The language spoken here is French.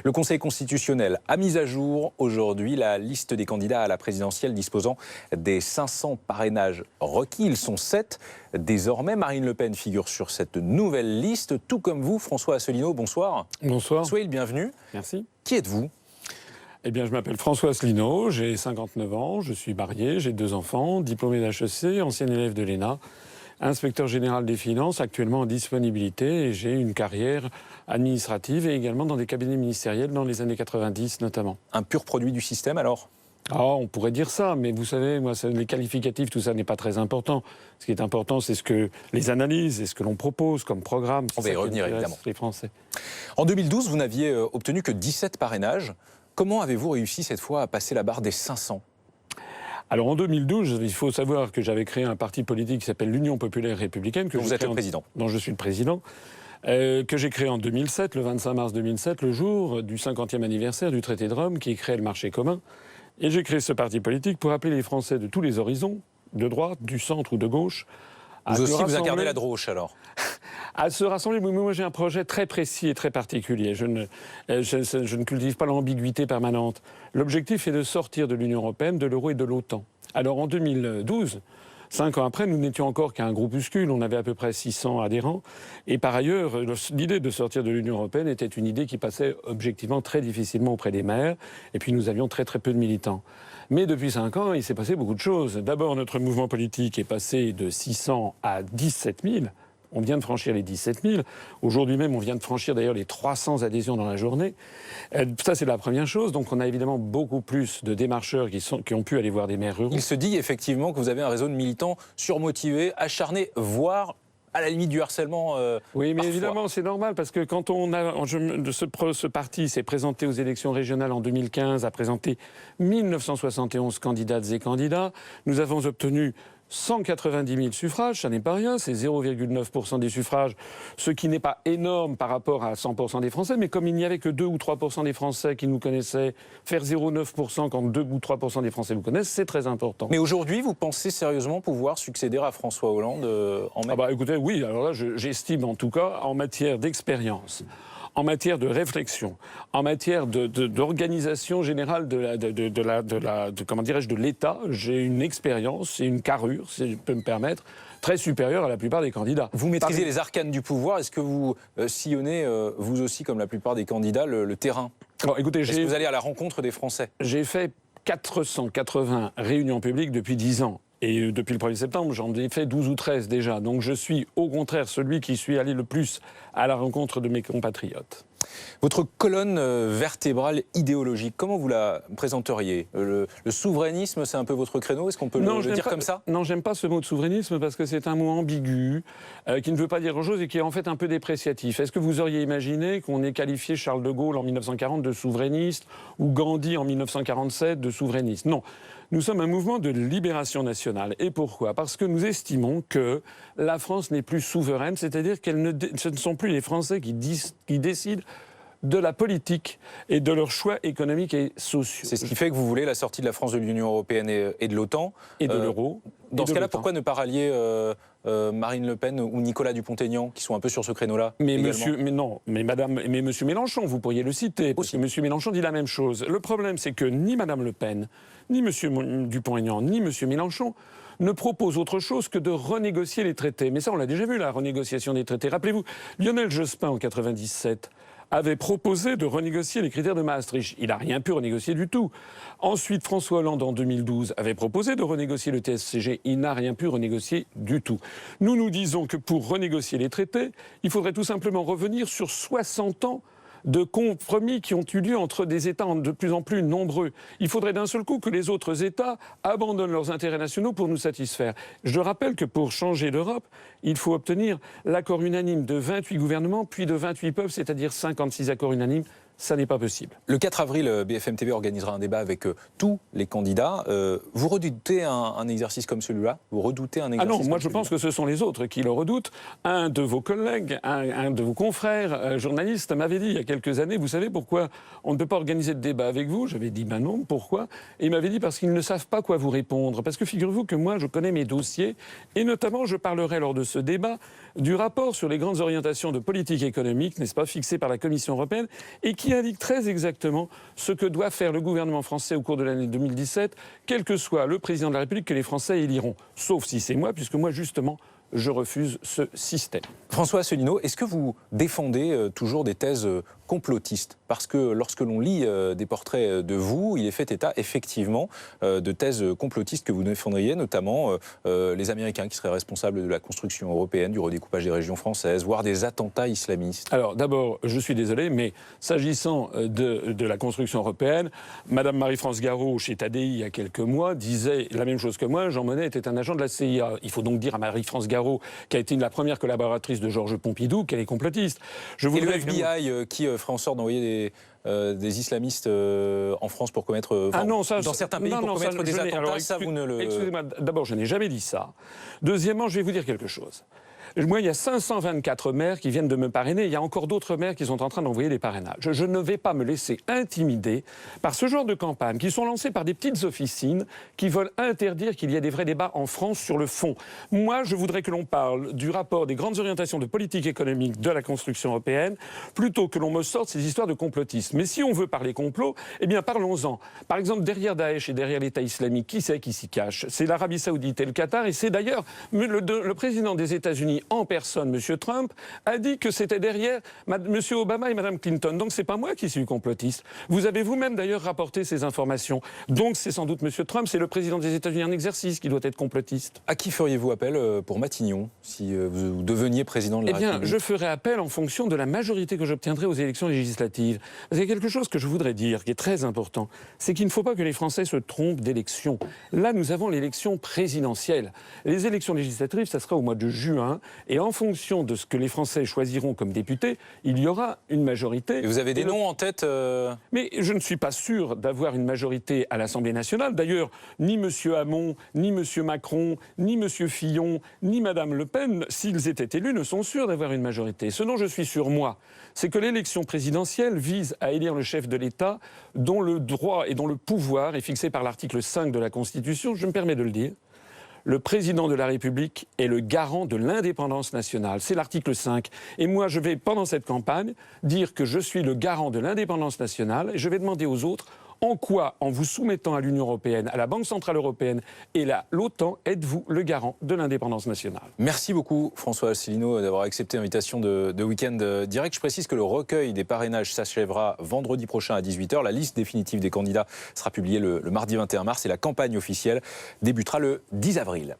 Le Conseil constitutionnel a mis à jour aujourd'hui la liste des candidats à la présidentielle disposant des 500 parrainages requis. Ils sont 7. Désormais, Marine Le Pen figure sur cette nouvelle liste, tout comme vous, François Asselineau. Bonsoir. Bonsoir. Soyez le bienvenu. Merci. Qui êtes-vous ? Eh bien, je m'appelle François Asselineau, j'ai 59 ans, je suis marié, j'ai 2 enfants, diplômé d'HEC, ancien élève de l'ENA, inspecteur général des finances, actuellement en disponibilité, et j'ai une carrière administrative et également dans des cabinets ministériels dans les années 90 notamment. Un pur produit du système alors ? On pourrait dire ça, mais vous savez, moi, les qualificatifs, tout ça n'est pas très important. Ce qui est important, c'est ce que les analyses et ce que l'on propose comme programme. On va y revenir évidemment. Les Français. En 2012, vous n'aviez obtenu que 17 parrainages. Comment avez-vous réussi cette fois à passer la barre des 500 ? Alors en 2012, il faut savoir que j'avais créé un parti politique qui s'appelle l'Union populaire républicaine. Vous êtes le président. Dont je suis le président. Que j'ai créé en 2007, le 25 mars 2007, le jour du 50e anniversaire du traité de Rome qui crée le marché commun. Et j'ai créé ce parti politique pour appeler les Français de tous les horizons, de droite, du centre ou de gauche. Vous aussi, vous incarnez la droche alors ? À se rassembler. Moi, j'ai un projet très précis et très particulier. Je ne cultive pas l'ambiguïté permanente. L'objectif est de sortir de l'Union européenne, de l'euro et de l'OTAN. Alors en 2012, 5 ans après, nous n'étions encore qu'un groupuscule. On avait à peu près 600 adhérents. Et par ailleurs, l'idée de sortir de l'Union européenne était une idée qui passait objectivement très difficilement auprès des maires. Et puis nous avions très très peu de militants. Mais depuis 5 ans, il s'est passé beaucoup de choses. D'abord, notre mouvement politique est passé de 600 à 17 000. On vient de franchir les 17 000. Aujourd'hui même, on vient de franchir d'ailleurs les 300 adhésions dans la journée. Ça, c'est la première chose. Donc, on a évidemment beaucoup plus de démarcheurs qui ont pu aller voir des maires ruraux. Il se dit effectivement que vous avez un réseau de militants surmotivés, acharnés, voire à la limite du harcèlement. Oui, mais parfois. évidemment, c'est normal parce que quand ce parti s'est présenté aux élections régionales en 2015, a présenté 1971 candidates et candidats. Nous avons obtenu 190 000 suffrages, ça n'est pas rien, c'est 0,9% des suffrages, ce qui n'est pas énorme par rapport à 100% des Français, mais comme il n'y avait que 2 ou 3% des Français qui nous connaissaient, faire 0,9% quand 2 ou 3% des Français vous connaissent, c'est très important. Mais aujourd'hui, vous pensez sérieusement pouvoir succéder à François Hollande en mai ? Écoutez, oui, alors là, j'estime en tout cas, en matière d'expérience, en matière de réflexion, en matière d'organisation générale de l'État, j'ai une expérience et une carrure, si je peux me permettre, très supérieure à la plupart des candidats. Vous maîtrisez les arcanes du pouvoir. Est-ce que vous sillonnez, vous aussi, comme la plupart des candidats, le terrain ? Écoutez, est-ce que vous allez à la rencontre des Français ? J'ai fait 480 réunions publiques depuis 10 ans. Et depuis le 1er septembre, j'en ai fait 12 ou 13 déjà. Donc je suis au contraire celui qui suis allé le plus à la rencontre de mes compatriotes. Votre colonne vertébrale idéologique, comment vous la présenteriez ? Le souverainisme, c'est un peu votre créneau ? Est-ce qu'on peut le dire comme ça ? Non, j'aime pas ce mot de souverainisme parce que c'est un mot ambigu, qui ne veut pas dire grand-chose et qui est en fait un peu dépréciatif. Est-ce que vous auriez imaginé qu'on ait qualifié Charles de Gaulle en 1940 de souverainiste ou Gandhi en 1947 de souverainiste ? Non. Nous sommes un mouvement de libération nationale. Et pourquoi ? Parce que nous estimons que la France n'est plus souveraine, c'est-à-dire ce ne sont plus les Français qui décident de la politique et de leurs choix économiques et sociaux. C'est ce qui fait que vous voulez la sortie de la France de l'Union européenne et de l'OTAN. Et de l'euro. Dans ce cas-là, pourquoi ne pas rallier Marine Le Pen ou Nicolas Dupont-Aignan, qui sont un peu sur ce créneau-là ? Mais monsieur Mélenchon, vous pourriez le citer, parce que monsieur Mélenchon dit la même chose. Le problème, c'est que ni madame Le Pen, ni monsieur Dupont-Aignan, ni monsieur Mélenchon ne proposent autre chose que de renégocier les traités. Mais ça, on l'a déjà vu, la renégociation des traités. Rappelez-vous, Lionel Jospin, en 1997, avait proposé de renégocier les critères de Maastricht. Il n'a rien pu renégocier du tout. Ensuite, François Hollande, en 2012, avait proposé de renégocier le TSCG. Il n'a rien pu renégocier du tout. Nous disons que pour renégocier les traités, il faudrait tout simplement revenir sur 60 ans de compromis qui ont eu lieu entre des États de plus en plus nombreux. Il faudrait d'un seul coup que les autres États abandonnent leurs intérêts nationaux pour nous satisfaire. Je rappelle que pour changer l'Europe, il faut obtenir l'accord unanime de 28 gouvernements, puis de 28 peuples, c'est-à-dire 56 accords unanimes. Ça n'est pas possible. Le 4 avril, BFM TV organisera un débat avec tous les candidats. Vous redoutez un exercice comme celui-là ? Vous redoutez un exercice ? Ah non, moi je pense que ce sont les autres qui le redoutent. Un de vos collègues, un de vos confrères journalistes m'avait dit il y a quelques années, vous savez pourquoi on ne peut pas organiser de débat avec vous ? J'avais dit ben non, pourquoi ? Et il m'avait dit parce qu'ils ne savent pas quoi vous répondre. Parce que figurez-vous que moi je connais mes dossiers et notamment je parlerai lors de ce débat du rapport sur les grandes orientations de politique économique, n'est-ce pas, fixé par la Commission européenne et qui qui indique très exactement ce que doit faire le gouvernement français au cours de l'année 2017, quel que soit le président de la République que les Français éliront. Sauf si c'est moi, puisque moi, justement, je refuse ce système. François Asselineau, est-ce que vous défendez toujours des thèses complotistes? Parce que lorsque l'on lit des portraits de vous, il est fait état effectivement de thèses complotistes que vous défendriez, notamment les Américains qui seraient responsables de la construction européenne, du redécoupage des régions françaises, voire des attentats islamistes. Alors d'abord, je suis désolé, mais s'agissant de la construction européenne, Madame Marie-France Garot, chez Tadi, il y a quelques mois, disait la même chose que moi, Jean Monnet était un agent de la CIA. Il faut donc dire à Marie-France Garot, qui a été la première collaboratrice de Georges Pompidou, qu'elle est complotiste. Et le FBI qui ferait en sorte d'envoyer des islamistes en France pour commettre... dans certains pays pour commettre des attentats, ça vous ne le... Excusez-moi, d'abord, je n'ai jamais dit ça. Deuxièmement, je vais vous dire quelque chose. Moi, il y a 524 maires qui viennent de me parrainer. Il y a encore d'autres maires qui sont en train d'envoyer des parrainages. Je ne vais pas me laisser intimider par ce genre de campagnes qui sont lancées par des petites officines qui veulent interdire qu'il y ait des vrais débats en France sur le fond. Moi, je voudrais que l'on parle du rapport des grandes orientations de politique économique de la construction européenne plutôt que l'on me sorte ces histoires de complotisme. Mais si on veut parler complot, eh bien parlons-en. Par exemple, derrière Daesh et derrière l'État islamique, qui c'est qui s'y cache? C'est l'Arabie Saoudite et le Qatar, et c'est d'ailleurs le président des États-Unis en personne, M. Trump, a dit que c'était derrière M. Obama et Mme Clinton. Donc c'est pas moi qui suis complotiste. Vous avez vous-même d'ailleurs rapporté ces informations. Donc c'est sans doute M. Trump, c'est le président des États-Unis en exercice qui doit être complotiste. À qui feriez-vous appel pour Matignon, si vous deveniez président de la République? Je ferai appel en fonction de la majorité que j'obtiendrai aux élections législatives. Parce qu'il y a quelque chose que je voudrais dire, qui est très important, c'est qu'il ne faut pas que les Français se trompent d'élection. Là, nous avons l'élection présidentielle. Les élections législatives, ça sera au mois de juin. Et en fonction de ce que les Français choisiront comme députés, il y aura une majorité. Et vous avez des noms en tête Mais je ne suis pas sûr d'avoir une majorité à l'Assemblée nationale. D'ailleurs, ni M. Hamon, ni M. Macron, ni M. Fillon, ni Mme Le Pen, s'ils étaient élus, ne sont sûrs d'avoir une majorité. Ce dont je suis sûr, moi, c'est que l'élection présidentielle vise à élire le chef de l'État dont le droit et dont le pouvoir est fixé par l'article 5 de la Constitution. Je me permets de le dire. Le président de la République est le garant de l'indépendance nationale. C'est l'article 5. Et moi, je vais, pendant cette campagne, dire que je suis le garant de l'indépendance nationale et je vais demander aux autres en quoi, en vous soumettant à l'Union européenne, à la Banque centrale européenne et à l'OTAN, êtes-vous le garant de l'indépendance nationale? Merci beaucoup François Asselineau d'avoir accepté l'invitation de Week-end Direct. Je précise que le recueil des parrainages s'achèvera vendredi prochain à 18h. La liste définitive des candidats sera publiée le mardi 21 mars et la campagne officielle débutera le 10 avril.